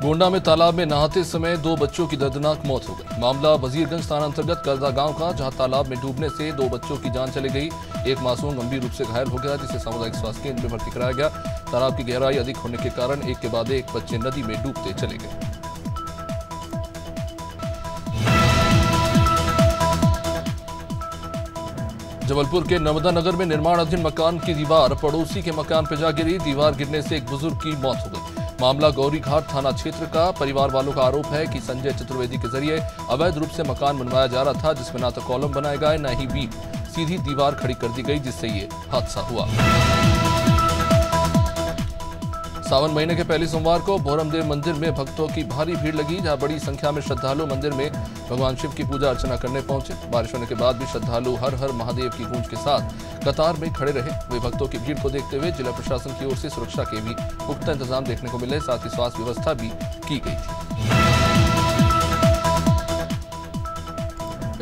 गोंडा में तालाब में नहाते समय 2 बच्चों की दर्दनाक मौत हो गई। मामला वजीरगंज थाना अंतर्गत करदा गांव का, जहां तालाब में डूबने से 2 बच्चों की जान चली गई। एक मासूम गंभीर रूप से घायल हो गया, जिसे सामुदायिक स्वास्थ्य केंद्र में भर्ती कराया गया। तालाब की गहराई अधिक होने के कारण एक के बाद एक बच्चे नदी में डूबते चले गए। जबलपुर के नर्मदा नगर में निर्माणाधीन मकान की दीवार पड़ोसी के मकान पर जा गिरी। दीवार गिरने से एक बुजुर्ग की मौत हो गई। मामला गौरीघाट थाना क्षेत्र का। परिवार वालों का आरोप है कि संजय चतुर्वेदी के जरिए अवैध रूप से मकान बनवाया जा रहा था, जिसमें न तो कॉलम बनाए गए न ही बीम, सीधी दीवार खड़ी कर दी गई, जिससे ये हादसा हुआ। सावन महीने के पहले सोमवार को भोरमदेव मंदिर में भक्तों की भारी भीड़ लगी, जहां बड़ी संख्या में श्रद्धालु मंदिर में भगवान शिव की पूजा अर्चना करने पहुंचे। बारिश होने के बाद भी श्रद्धालु हर हर महादेव की गूंज के साथ कतार में खड़े रहे। वे भक्तों की भीड़ को देखते हुए जिला प्रशासन की ओर से सुरक्षा के भी पुख्ता इंतजाम देखने को मिले, साथ ही स्वास्थ्य व्यवस्था भी की गई थी।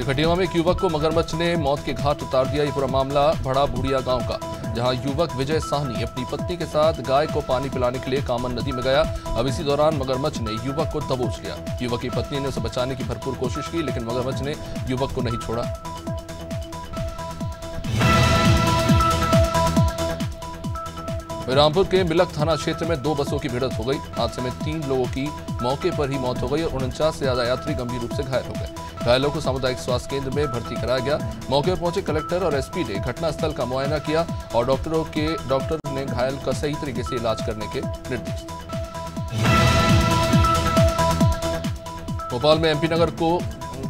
खटिया में एक युवक को मगरमच्छ ने मौत के घाट उतार दिया। ये पूरा मामला बड़ा बुढ़िया गांव का, जहां युवक विजय साहनी अपनी पत्नी के साथ गाय को पानी पिलाने के लिए कामन नदी में गया। अब इसी दौरान मगरमच्छ ने युवक को दबोच लिया। युवक की पत्नी ने उसे बचाने की भरपूर कोशिश की, लेकिन मगरमच्छ ने युवक को नहीं छोड़ा। रामपुर के मिलक थाना क्षेत्र में 2 बसों की भिड़ंत हो गई। हादसे में 3 लोगों की मौके पर ही मौत हो गई और 49 से ज्यादा यात्री गंभीर रूप से घायल हो गए। घायलों को सामुदायिक स्वास्थ्य केंद्र में भर्ती कराया गया। मौके पर पहुंचे कलेक्टर और एसपी ने घटनास्थल का मुआयना किया और डॉक्टर ने घायल का सही तरीके से इलाज करने के निर्देश दिए। भोपाल में एमपी नगर को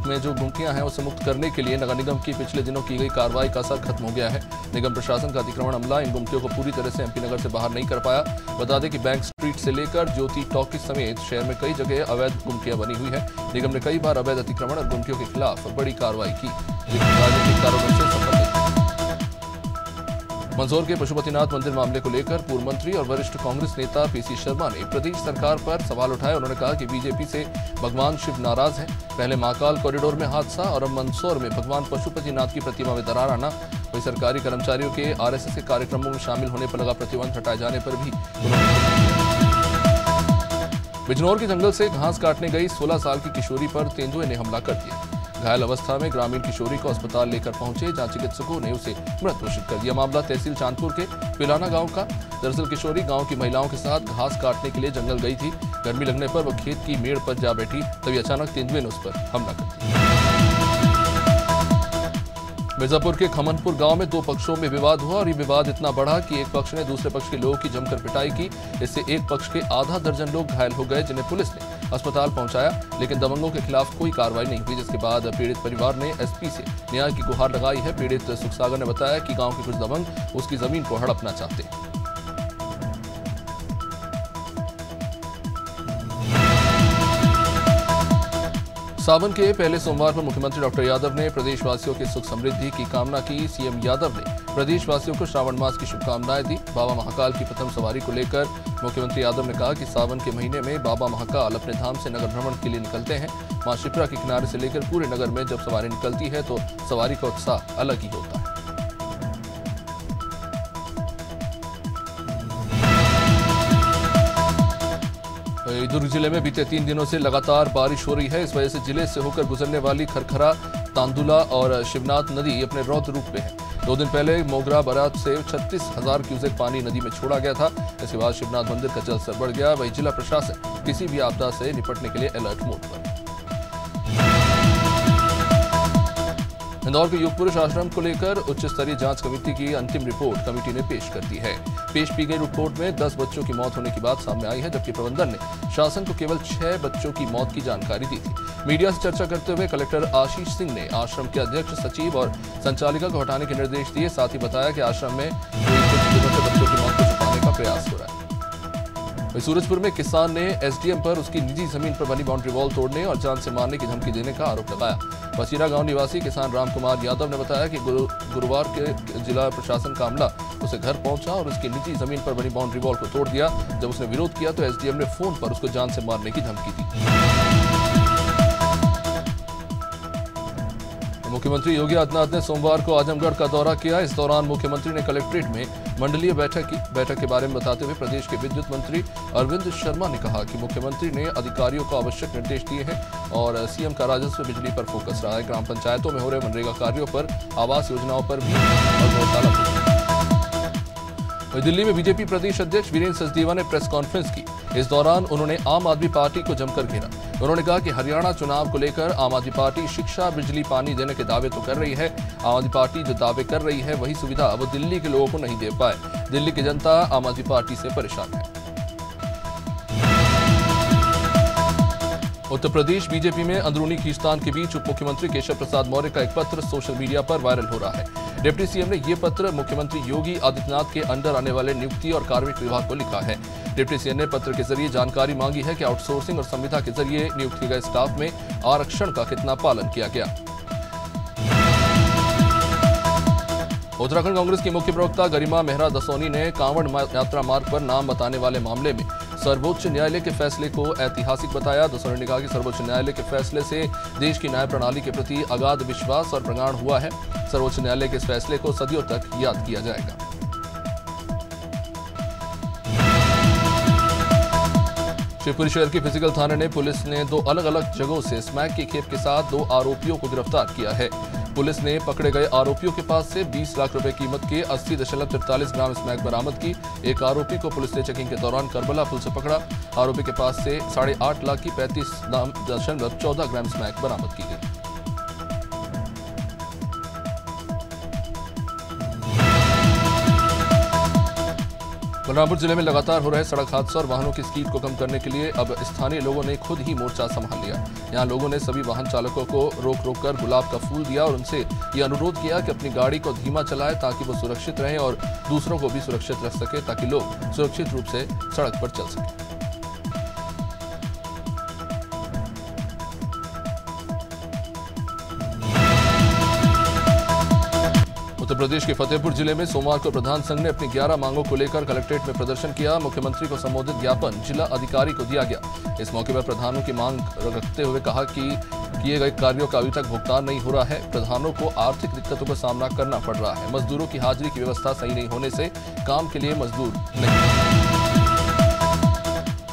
में जो गुमटियां हैं उसे मुक्त करने के लिए नगर निगम की पिछले दिनों की गई कार्रवाई का असर खत्म हो गया है। निगम प्रशासन का अतिक्रमण अमला इन गुमटियों को पूरी तरह से एमपी नगर से बाहर नहीं कर पाया। बता दें कि बैंक स्ट्रीट से लेकर ज्योति टॉकीज समेत शहर में कई जगह अवैध गुमटियां बनी हुई है। निगम ने कई बार अवैध अतिक्रमण और गुमटियों के खिलाफ बड़ी कार्रवाई की, लेकिन राजनीतिक कारणों से सफल नहीं। मंदसौर के पशुपतिनाथ मंदिर मामले को लेकर पूर्व मंत्री और वरिष्ठ कांग्रेस नेता पीसी शर्मा ने प्रदेश सरकार पर सवाल उठाए। उन्होंने कहा कि बीजेपी से भगवान शिव नाराज है। पहले महाकाल कॉरिडोर में हादसा और अब मंदसौर में भगवान पशुपतिनाथ की प्रतिमा में दरार आना। वही सरकारी कर्मचारियों के आरएसएस के कार्यक्रमों में शामिल होने पर लगा प्रतिबंध हटाए जाने पर भी बिजनौर के जंगल से घास काटने गई 16 साल की किशोरी पर तेंदुए ने हमला कर दिया। घायल अवस्था में ग्रामीण किशोरी को अस्पताल लेकर पहुंचे, जहां चिकित्सकों ने उसे मृत घोषित कर दिया। मामला तहसील चांदपुर के पिलाना गांव का। दरअसल किशोरी गांव की महिलाओं के साथ घास काटने के लिए जंगल गई थी। गर्मी लगने पर वह खेत की मेड़ पर जा बैठी, तभी अचानक तेंदुए ने उस पर हमला कर दिया। मिर्जापुर के खमनपुर गांव में 2 पक्षों में विवाद हुआ और ये विवाद इतना बढ़ा कि एक पक्ष ने दूसरे पक्ष के लोगों की जमकर पिटाई की। इससे एक पक्ष के आधा दर्जन लोग घायल हो गए, जिन्हें पुलिस ने अस्पताल पहुंचाया, लेकिन दबंगों के खिलाफ कोई कार्रवाई नहीं हुई, जिसके बाद पीड़ित परिवार ने एसपी से न्याय की गुहार लगाई है। पीड़ित सुखसागर ने बताया कि गांव के कुछ दबंग उसकी जमीन को हड़पना चाहते हैं। सावन के पहले सोमवार पर मुख्यमंत्री डॉक्टर यादव ने प्रदेशवासियों की सुख समृद्धि की कामना की। सीएम यादव ने प्रदेशवासियों को श्रावण मास की शुभकामनाएं दी। बाबा महाकाल की प्रथम सवारी को लेकर मुख्यमंत्री यादव ने कहा कि सावन के महीने में बाबा महाकाल अपने धाम से नगर भ्रमण के लिए निकलते हैं। मां शिप्रा के किनारे से लेकर पूरे नगर में जब सवारी निकलती है तो सवारी का उत्साह अलग ही होता है। दुर्ग जिले में बीते 3 दिनों से लगातार बारिश हो रही है। इस वजह से जिले से होकर गुजरने वाली खरखरा, तांदुला और शिवनाथ नदी अपने रौद्र रूप में है। 2 दिन पहले मोगरा बराज से 36,000 क्यूसेक पानी नदी में छोड़ा गया था। इसके बाद शिवनाथ मंदिर का जलस्तर बढ़ गया। वहीं जिला प्रशासन किसी भी आपदा से निपटने के लिए अलर्ट मोड पर। इंदौर के युग पुरुष आश्रम को लेकर उच्च स्तरीय जांच कमेटी की अंतिम रिपोर्ट कमेटी ने पेश कर दी है। पेश की गई रिपोर्ट में 10 बच्चों की मौत होने की बात सामने आई है, जबकि प्रबंधन ने शासन को केवल 6 बच्चों की मौत की जानकारी दी थी। मीडिया से चर्चा करते हुए कलेक्टर आशीष सिंह ने आश्रम के अध्यक्ष, सचिव और संचालिका को हटाने के निर्देश दिए। साथ ही बताया कि आश्रम में कुछ दिनों से बच्चों की मौत को छुपाने का प्रयास हो रहा है। सूरजपुर में किसान ने एसडीएम पर उसकी निजी जमीन पर बनी बाउंड्री वॉल तोड़ने और जान से मारने की धमकी देने का आरोप लगाया। पसीरा गांव निवासी किसान रामकुमार यादव ने बताया कि गुरुवार के जिला प्रशासन का अमला उसे घर पहुंचा और उसकी निजी जमीन पर बनी बाउंड्री वॉल को तोड़ दिया। जब उसने विरोध किया तो एसडीएम ने फोन पर उसको जान से मारने की धमकी दी। मुख्यमंत्री योगी आदित्यनाथ ने सोमवार को आजमगढ़ का दौरा किया। इस दौरान मुख्यमंत्री ने कलेक्ट्रेट में मंडलीय बैठक के बारे में बताते हुए प्रदेश के विद्युत मंत्री अरविंद शर्मा ने कहा कि मुख्यमंत्री ने अधिकारियों को आवश्यक निर्देश दिए हैं और सीएम का राजस्व बिजली पर फोकस रहा है। ग्राम पंचायतों में हो रहे मनरेगा कार्यों पर, आवास योजनाओं पर भी दिल्ली में बीजेपी प्रदेश अध्यक्ष वीरेंद्र सचदेवा ने प्रेस कॉन्फ्रेंस की। इस दौरान उन्होंने आम आदमी पार्टी को जमकर घेरा। उन्होंने कहा कि हरियाणा चुनाव को लेकर आम आदमी पार्टी शिक्षा, बिजली, पानी देने के दावे तो कर रही है। आम आदमी पार्टी जो दावे कर रही है वही सुविधा वो दिल्ली के लोगों को नहीं दे पाए। दिल्ली की जनता आम आदमी पार्टी से परेशान है। उत्तर प्रदेश बीजेपी में अंदरूनी खींचतान के बीच उप मुख्यमंत्री केशव प्रसाद मौर्य का एक पत्र सोशल मीडिया पर वायरल हो रहा है। डिप्टी सीएम ने यह पत्र मुख्यमंत्री योगी आदित्यनाथ के अंडर आने वाले नियुक्ति और कार्मिक विभाग को लिखा है। डिप्टी सीएम ने पत्र के जरिए जानकारी मांगी है कि आउटसोर्सिंग और संविदा के जरिए नियुक्त किए गए स्टाफ में आरक्षण का कितना पालन किया गया। उत्तराखंड कांग्रेस की मुख्य प्रवक्ता गरिमा मेहरा दसोनी ने कांवड़ यात्रा मार्ग पर नाम बताने वाले मामले में सर्वोच्च न्यायालय के फैसले को ऐतिहासिक बताया। दसोनी ने कहा कि सर्वोच्च न्यायालय के फैसले से देश की न्याय प्रणाली के प्रति अगाध विश्वास और प्रगाढ़ हुआ है। सर्वोच्च न्यायालय के इस फैसले को सदियों तक याद किया जाएगा। शिवपुरी शहर के फिजिकल थाने ने पुलिस ने 2 अलग अलग जगहों से स्मैक की खेप के साथ 2 आरोपियों को गिरफ्तार किया है। पुलिस ने पकड़े गए आरोपियों के पास से 20 लाख रुपए कीमत के 80.43 ग्राम स्मैक बरामद की। एक आरोपी को पुलिस ने चेकिंग के दौरान करबला पुल से पकड़ा। आरोपी के पास से 8.5 लाख की 35.14 ग्राम स्मैक बरामद की गई। बलरामपुर जिले में लगातार हो रहे सड़क हादसों और वाहनों की स्पीड को कम करने के लिए अब स्थानीय लोगों ने खुद ही मोर्चा संभाल लिया। यहां लोगों ने सभी वाहन चालकों को रोक कर गुलाब का फूल दिया और उनसे ये अनुरोध किया कि अपनी गाड़ी को धीमा चलाएं ताकि वो सुरक्षित रहें और दूसरों को भी सुरक्षित रख सके, ताकि लोग सुरक्षित रूप से सड़क पर चल सकें। उत्तर प्रदेश के फतेहपुर जिले में सोमवार को प्रधान संघ ने अपनी 11 मांगों को लेकर कलेक्ट्रेट में प्रदर्शन किया। मुख्यमंत्री को संबोधित ज्ञापन जिला अधिकारी को दिया गया। इस मौके पर प्रधानों की मांग रखते हुए कहा कि किए गए कार्यों का अभी तक भुगतान नहीं हो रहा है। प्रधानों को आर्थिक दिक्कतों का सामना करना पड़ रहा है। मजदूरों की हाजिरी की व्यवस्था सही नहीं होने से काम के लिए मजदूर नहीं।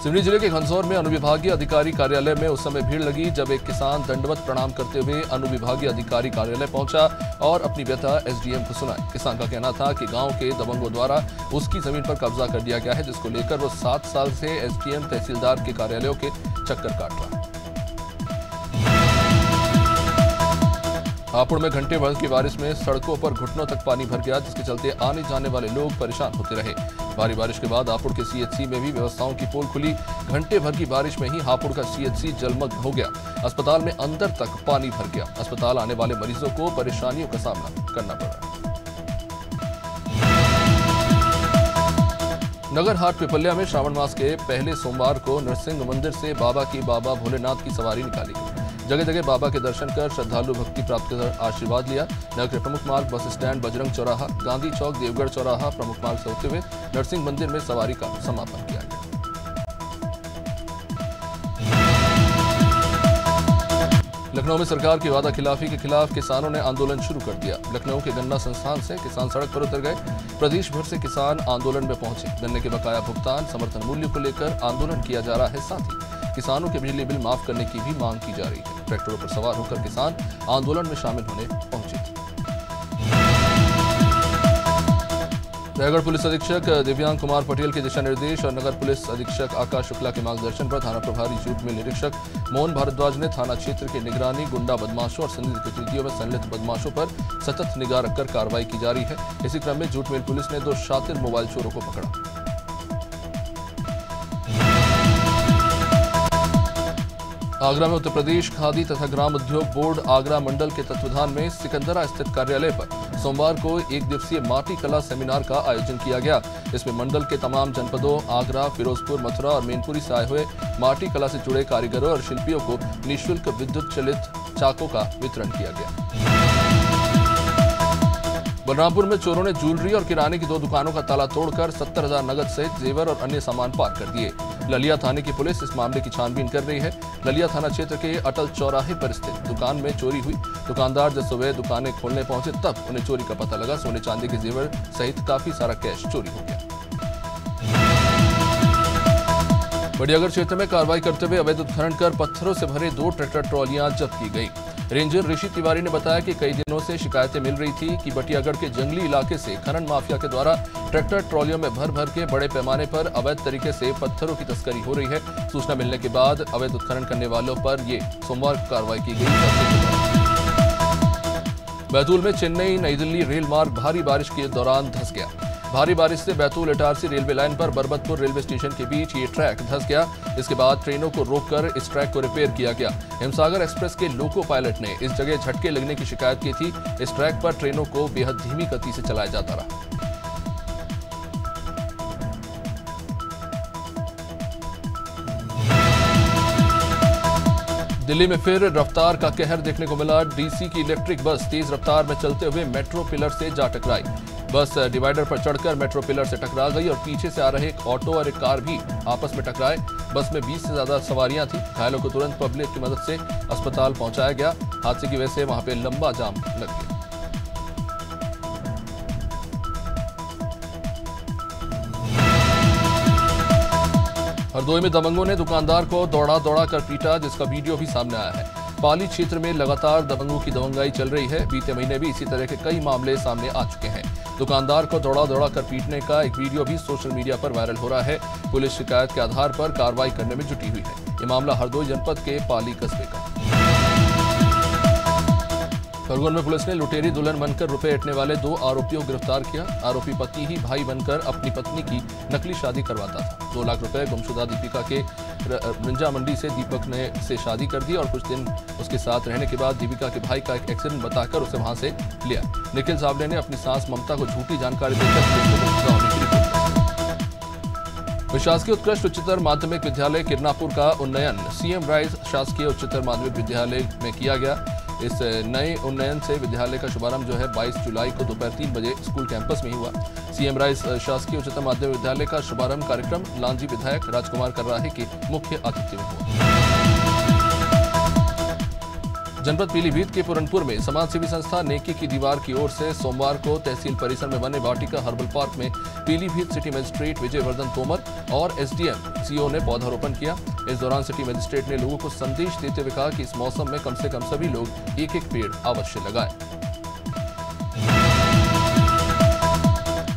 सिवनी जिले के घनसौर में अनुविभागीय अधिकारी कार्यालय में उस समय भीड़ लगी जब एक किसान दंडवत प्रणाम करते हुए अनुविभागीय अधिकारी कार्यालय पहुंचा और अपनी व्यथा एसडीएम को सुनाई। किसान का कहना था कि गांव के दबंगों द्वारा उसकी जमीन पर कब्जा कर दिया गया है, जिसको लेकर वो 7 साल से एसडीएम तहसीलदार के कार्यालयों के चक्कर काट रहा है। हापुड़ में घंटे भर की बारिश में सड़कों पर घुटनों तक पानी भर गया, जिसके चलते आने जाने वाले लोग परेशान होते रहे। भारी बारिश के बाद हापुड़ के सीएचसी में भी व्यवस्थाओं की पोल खुली। घंटे भर की बारिश में ही हापुड़ का सीएचसी जलमग्न हो गया। अस्पताल में अंदर तक पानी भर गया। अस्पताल आने वाले मरीजों को परेशानियों का सामना करना पड़ रहा है। नगर हाट पिपल्या में श्रावण मास के पहले सोमवार को नरसिंह मंदिर से बाबा भोलेनाथ की सवारी निकाली गई। जगह जगह बाबा के दर्शन कर श्रद्धालु भक्ति प्राप्त कर आशीर्वाद लिया। नगर के प्रमुख मार्ग बस स्टैंड, बजरंग चौराहा, गांधी चौक, देवगढ़ चौराहा प्रमुख मार्ग से होते हुए नरसिंह मंदिर में सवारी का समापन किया गया। लखनऊ में सरकार की वादा खिलाफी के खिलाफ किसानों ने आंदोलन शुरू कर दिया। लखनऊ के गन्ना संस्थान से किसान सड़क पर उतर गए। प्रदेश भर से किसान आंदोलन में पहुंचे। गन्ने के बकाया भुगतान, समर्थन मूल्य को लेकर आंदोलन किया जा रहा है। साथ ही किसानों के बिजली बिल माफ करने की भी मांग की जा रही है। ट्रैक्टरों पर सवार होकर किसान आंदोलन में शामिल होने पहुंचे थे। रायगढ़ पुलिस अधीक्षक दिव्यांग कुमार पटेल के दिशा निर्देश और नगर पुलिस अधीक्षक आकाश शुक्ला के मार्गदर्शन पर थाना प्रभारी जूट मिल निरीक्षक मोहन भारद्वाज ने थाना क्षेत्र की निगरानी, गुंडा बदमाशों और संदिग्ध गतिविधियों में संलिप्त बदमाशों पर सतत निगाह रखकर कार्रवाई की जा रही है। इसी क्रम में जूट मिल पुलिस ने 2 शातिर मोबाइल चोरों को पकड़ा। आगरा में उत्तर प्रदेश खादी तथा ग्राम उद्योग बोर्ड आगरा मंडल के तत्वाधान में सिकंदरा स्थित कार्यालय पर सोमवार को 1 दिवसीय माटी कला सेमिनार का आयोजन किया गया। इसमें मंडल के तमाम जनपदों आगरा, फिरोजपुर, मथुरा और मैनपुरी से आए हुए माटी कला से जुड़े कारीगरों और शिल्पियों को निःशुल्क विद्युत चलित चाकों का वितरण किया गया। बलरामपुर में चोरों ने ज्वेलरी और किराने की 2 दुकानों का ताला तोड़कर 70,000 नगद सहित जेवर और अन्य सामान पार कर दिए। ललिया थाने की पुलिस इस मामले की छानबीन कर रही है। ललिया थाना क्षेत्र के अटल चौराहे पर स्थित दुकान में चोरी हुई। दुकानदार जब सुबह दुकानें खोलने पहुंचे तब उन्हें चोरी का पता लगा। सोने चांदी के जेवर सहित काफी सारा कैश चोरी हो गया। बड़ियागढ़ क्षेत्र में कार्रवाई करते हुए अवैध उत्खनन कर पत्थरों से भरे 2 ट्रैक्टर ट्रॉलियां जब्त की गई। रेंजर ऋषि तिवारी ने बताया कि कई दिनों से शिकायतें मिल रही थी कि बटियागढ़ के जंगली इलाके से खनन माफिया के द्वारा ट्रैक्टर ट्रॉलियों में भर भर के बड़े पैमाने पर अवैध तरीके से पत्थरों की तस्करी हो रही है। सूचना मिलने के बाद अवैध उत्खनन करने वालों पर ये सोमवार को कार्रवाई की गई। बैतूल में चेन्नई नई दिल्ली रेल मार्ग भारी बारिश के दौरान धंस गया। भारी बारिश से बैतूल इटारसी रेलवे लाइन पर बरबतपुर रेलवे स्टेशन के बीच ये ट्रैक धंस गया। इसके बाद ट्रेनों को रोककर इस ट्रैक को रिपेयर किया गया। हिमसागर एक्सप्रेस के लोको पायलट ने इस जगह झटके लगने की शिकायत की थी। इस ट्रैक पर ट्रेनों को बेहद धीमी गति से चलाया जाता रहा। दिल्ली में फिर रफ्तार का कहर देखने को मिला। डीसी की इलेक्ट्रिक बस तेज रफ्तार में चलते हुए मेट्रो पिलर से जा टकराई। बस डिवाइडर पर चढ़कर मेट्रो पिलर से टकरा गई और पीछे से आ रहे एक ऑटो और एक कार भी आपस में टकराए। बस में 20 से ज्यादा सवारियां थी। घायलों को तुरंत पब्लिक की मदद से अस्पताल पहुंचाया गया। हादसे की वजह से वहां पे लंबा जाम लग गया। हरदोई में दबंगों ने दुकानदार को दौड़ा कर पीटा, जिसका वीडियो भी सामने आया है। पाली क्षेत्र में लगातार दबंगों की दबंगाई चल रही है। बीते महीने भी इसी तरह के कई मामले सामने आ चुके हैं। दुकानदार को दौड़ा कर पीटने का एक वीडियो भी सोशल मीडिया पर वायरल हो रहा है। पुलिस शिकायत के आधार पर कार्रवाई करने में जुटी हुई है। ये मामला हरदोई जनपद के पाली कस्बे का। खरगोन में पुलिस ने लुटेरी दुल्हन बनकर रुपए ऐंठने वाले 2 आरोपियों को गिरफ्तार किया। आरोपी पति ही भाई बनकर अपनी पत्नी की नकली शादी करवाता था। 2 लाख रुपए गुमशुदा दीपिका के रिंजा मंडी से दीपक ने से शादी कर दी और कुछ दिन उसके साथ रहने के बाद दीपिका के भाई का एक एक्सीडेंट बताकर उसे वहां से लिया। निखिल सावले ने अपनी सास ममता को झूठी जानकारी देकर शासकीय उत्कृष्ट उच्चतर माध्यमिक विद्यालय किरनापुर का उन्नयन सीएम राइज शासकीय उच्चतर माध्यमिक विद्यालय में किया गया। इस नए उन्नयन से विद्यालय का शुभारंभ जो है 22 जुलाई को दोपहर 3 बजे स्कूल कैंपस में ही हुआ। सीएम राइज शासकीय उच्चतर माध्यमिक विद्यालय का शुभारंभ कार्यक्रम लांजी विधायक राजकुमार कर्राहे के मुख्य आतिथ्य में हुआ। जनपद पीलीभीत के पूरनपुर में समाजसेवी संस्था नेकी की दीवार की ओर से सोमवार को तहसील परिसर में बने वाटिका हर्बल पार्क में पीलीभीत सिटी मजिस्ट्रेट विजय वर्धन तोमर और एसडीएम सीओ ने पौधारोपण किया। इस दौरान सिटी मजिस्ट्रेट ने लोगों को संदेश देते हुए कहा कि इस मौसम में कम से कम सभी लोग एक पेड़ अवश्य लगाएं।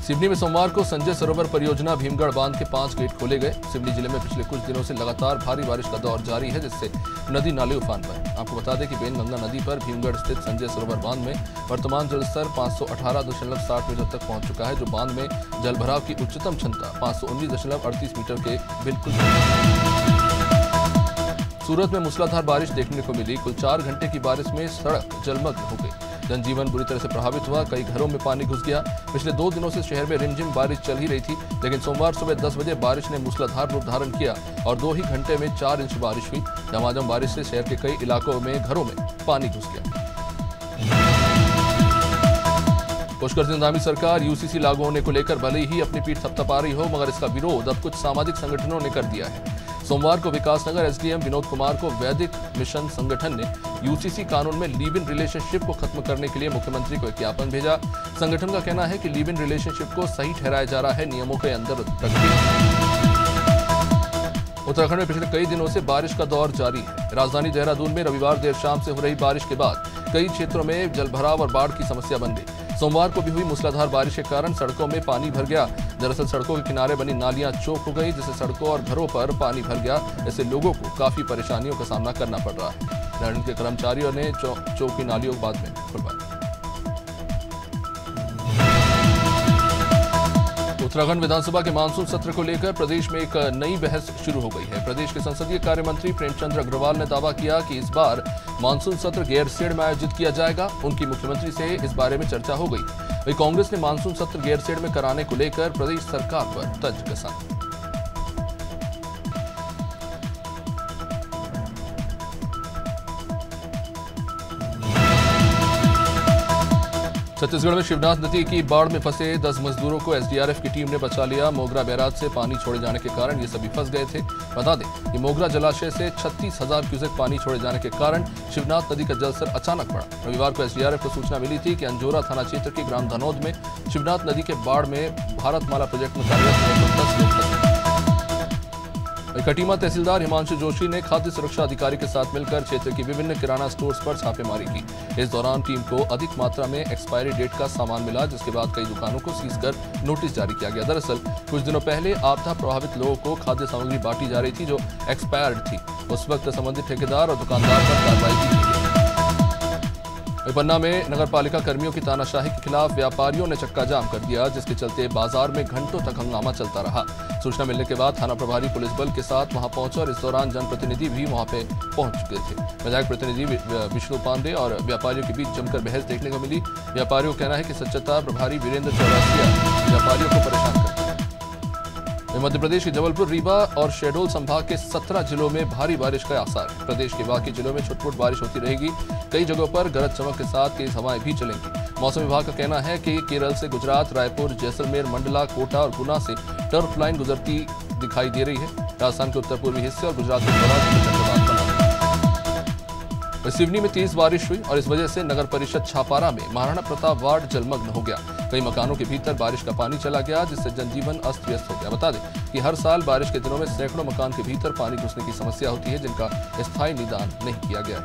सिवनी में सोमवार को संजय सरोवर परियोजना भीमगढ़ बांध के 5 गेट खोले गए। सिवनी जिले में पिछले कुछ दिनों से लगातार भारी बारिश का दौर जारी है, जिससे नदी नाले उफान पर। आपको बता दें कि बेनगंगा नदी पर भीमगढ़ स्थित संजय सरोवर बांध में वर्तमान जलस्तर 518.60 मीटर तक पहुंच चुका है, जो बांध में जलभराव की उच्चतम क्षमता 519.38 मीटर के बिल्कुल। सूरत में मूसलाधार बारिश देखने को मिली। कुल 4 घंटे की बारिश में सड़क जलमग्न हो गई। जनजीवन बुरी तरह से प्रभावित हुआ। कई घरों में पानी घुस गया। पिछले 2 दिनों से शहर में रिमझिम बारिश चल ही रही थी, लेकिन सोमवार सुबह 10 बजे बारिश ने मूसलाधार रूप धारण किया और 2 ही घंटे में 4 इंच बारिश हुई। झमाझम बारिश से शहर के कई इलाकों में घरों में पानी घुस गया। पुष्कर सिंह धामी सरकार यूसीसी लागू होने को लेकर भले ही अपनी पीठ थपथपा रही हो, मगर इसका विरोध अब कुछ सामाजिक संगठनों ने कर दिया है। सोमवार को विकासनगर एसडीएम विनोद कुमार को वैदिक मिशन संगठन ने यूसीसी कानून में लिव इन रिलेशनशिप को खत्म करने के लिए मुख्यमंत्री को एक ज्ञापन भेजा। संगठन का कहना है कि लिव इन रिलेशनशिप को सही ठहराया जा रहा है, नियमों के अंदर रखिए। उत्तराखंड में पिछले कई दिनों से बारिश का दौर जारी है। राजधानी देहरादून में रविवार देर शाम से हो रही बारिश के बाद कई क्षेत्रों में जलभराव और बाढ़ की समस्या बन गई। सोमवार को भी हुई मूसलाधार बारिश के कारण सड़कों में पानी भर गया। दरअसल सड़कों के किनारे बनी नालियां चौक हो गई, जिससे सड़कों और घरों पर पानी भर गया। इससे लोगों को काफी परेशानियों का सामना करना पड़ रहा है। लैंड के कर्मचारियों ने चौक की नालियों को बाद में खुलवाई। उत्तराखंड विधानसभा के मानसून सत्र को लेकर प्रदेश में एक नई बहस शुरू हो गई है। प्रदेश के संसदीय कार्य मंत्री प्रेमचंद अग्रवाल ने दावा किया कि इस बार मानसून सत्र गैरसैंण में आयोजित किया जाएगा। उनकी मुख्यमंत्री से इस बारे में चर्चा हो गई। वहीं कांग्रेस ने मानसून सत्र गैरसैंण में कराने को लेकर प्रदेश सरकार पर तंज कसा। छत्तीसगढ़ में शिवनाथ नदी की बाढ़ में फंसे 10 मजदूरों को एसडीआरएफ की टीम ने बचा लिया। मोगरा बैराज से पानी छोड़े जाने के कारण ये सभी फंस गए थे। बता दें कि मोगरा जलाशय से 36,000 क्यूसेक पानी छोड़े जाने के कारण शिवनाथ नदी का जलस्तर अचानक बढ़ा। रविवार को एसडीआरएफ को सूचना मिली थी कि अंजोरा थाना क्षेत्र के ग्राम धनौद में शिवनाथ नदी के बाढ़ में भारतमाला प्रोजेक्ट में कार्यरत 10 लोग फंसे। कटीमा तहसीलदार हिमांशु जोशी ने खाद्य सुरक्षा अधिकारी के साथ मिलकर क्षेत्र की विभिन्न किराना स्टोर्स पर छापेमारी की। इस दौरान टीम को अधिक मात्रा में एक्सपायरी डेट का सामान मिला, जिसके बाद कई दुकानों को सीज कर नोटिस जारी किया गया। दरअसल कुछ दिनों पहले आपदा प्रभावित लोगों को खाद्य सामग्री बांटी जा रही थी जो एक्सपायर्ड थी। उस वक्त संबंधित ठेकेदार और दुकानदार पर कार्रवाई की गई। पन्ना में नगर पालिका कर्मियों की तानाशाही के खिलाफ व्यापारियों ने चक्का जाम कर दिया, जिसके चलते बाजार में घंटों तक हंगामा चलता रहा। सूचना मिलने के बाद थाना प्रभारी पुलिस बल के साथ वहां पहुंचा और इस दौरान जनप्रतिनिधि भी वहां पे पहुंच गए थे। विधायक प्रतिनिधि विष्णु पांडे और व्यापारियों के बीच जमकर बहस देखने को मिली। व्यापारियों का कहना है कि स्वच्छता प्रभारी वीरेंद्र चौरसिया व्यापारियों को परेशान करते हैं। मध्य प्रदेश के जबलपुर, रीवा और शहडोल संभाग के 17 जिलों में भारी बारिश का आसार है। प्रदेश के बाकी जिलों में छुटपुट बारिश होती रहेगी। कई जगहों पर गरज चमक के साथ तेज हवाएं भी चलेंगी। मौसम विभाग का कहना है कि केरल से गुजरात, रायपुर, जैसलमेर, मंडला, कोटा और गुना से टर्फ लाइन गुजरती दिखाई दे रही है। राजस्थान के उत्तर पूर्वी हिस्से और गुजरात के सौराष्ट्र में चक्रवात बना। सिवनी में तेज बारिश हुई और इस वजह से नगर परिषद छापारा में महाराणा प्रताप वार्ड जलमग्न हो गया। कई मकानों के भीतर बारिश का पानी चला गया, जिससे जनजीवन अस्त व्यस्त हो गया। बता दें कि हर साल बारिश के दिनों में सैकड़ों मकान के भीतर पानी घुसने की समस्या होती है, जिनका स्थायी निदान नहीं किया गया।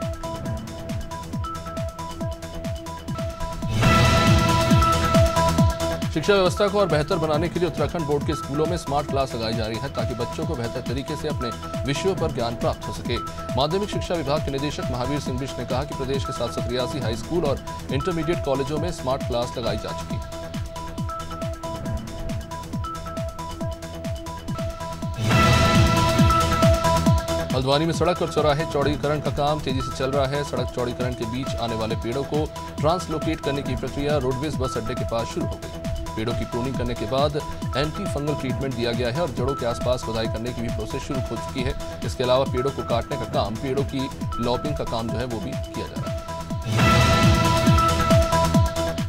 शिक्षा व्यवस्था को और बेहतर बनाने के लिए उत्तराखंड बोर्ड के स्कूलों में स्मार्ट क्लास लगाई जा रही है, ताकि बच्चों को बेहतर तरीके से अपने विषयों पर ज्ञान प्राप्त हो सके। माध्यमिक शिक्षा विभाग के निदेशक महावीर सिंह बिष्ट ने कहा कि प्रदेश के 783 हाई स्कूल और इंटरमीडिएट कॉलेजों में स्मार्ट क्लास लगाई जा चुकी है। हल्द्वानी में सड़क और चौराहे चौड़ीकरण का काम तेजी से चल रहा है। सड़क चौड़ीकरण के बीच आने वाले पेड़ों को ट्रांसलोकेट करने की प्रक्रिया रोडवेज बस अड्डे के पास शुरू हो गई। पेड़ों की प्रूनिंग करने के बाद एंटी फंगल ट्रीटमेंट दिया गया है और जड़ों के आसपास खुदाई करने की भी प्रोसेस शुरू हो चुकी है। इसके अलावा पेड़ों को काटने का काम, पेड़ों की लॉपिंग का काम जो है वो भी किया जा रहा है।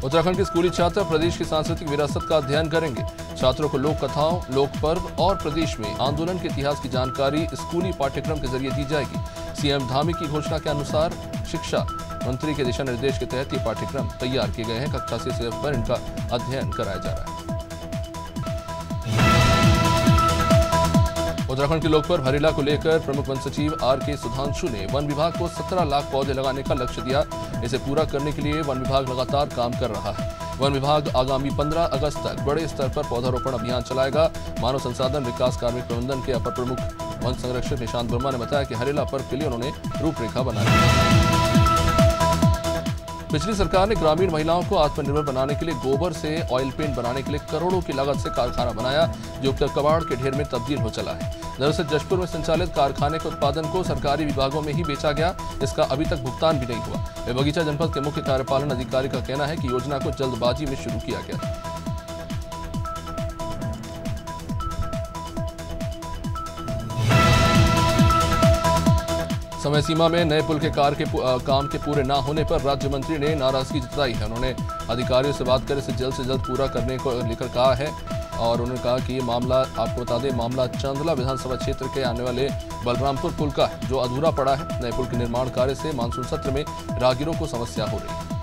उत्तराखंड के स्कूली छात्र प्रदेश की सांस्कृतिक विरासत का अध्ययन करेंगे। छात्रों को लोक कथाओं, लोक पर्व और प्रदेश में आंदोलन के इतिहास की जानकारी स्कूली पाठ्यक्रम के जरिए दी जाएगी। सीएम धामी की घोषणा के अनुसार शिक्षा मंत्री के दिशा निर्देश के तहत ये पाठ्यक्रम तैयार किए गए हैं। कक्षा से पर इनका अध्ययन कराया जा रहा है। उत्तराखंड के लोक पर्व हरेला को लेकर प्रमुख वन सचिव आर.के. सुधांशु ने वन विभाग को 17 लाख पौधे लगाने का लक्ष्य दिया। इसे पूरा करने के लिए वन विभाग लगातार काम कर रहा है। वन विभाग आगामी 15 अगस्त तक बड़े स्तर पर पौधारोपण अभियान चलाएगा। मानव संसाधन विकास कार्मिक प्रबंधन के अपर प्रमुख वन संरक्षक निशांत वर्मा ने बताया कि हरेला पर्व के लिए उन्होंने रूपरेखा बनाई है। पिछली सरकार ने ग्रामीण महिलाओं को आत्मनिर्भर बनाने के लिए गोबर से ऑयल पेंट बनाने के लिए करोड़ों की लागत से कारखाना बनाया, जो कबाड़ के ढेर में तब्दील हो चला है। दरअसल जशपुर में संचालित कारखाने के उत्पादन को सरकारी विभागों में ही बेचा गया। इसका अभी तक भुगतान भी नहीं हुआ। बगीचा जनपद के मुख्य कार्यपालन अधिकारी का कहना है कि योजना को जल्दबाजी में शुरू किया गया था। समय सीमा में नए पुल के काम के पूरे ना होने पर राज्य मंत्री ने नाराजगी जताई है। उन्होंने अधिकारियों से बात कर इसे जल्द से जल्द पूरा करने को लेकर कहा है और उन्होंने कहा कि ये मामला, आपको बता दें, मामला चंदला विधानसभा क्षेत्र के आने वाले बलरामपुर पुल का है, जो अधूरा पड़ा है। नए पुल के निर्माण कार्य से मानसून सत्र में राहगीरों को समस्या हो रही है।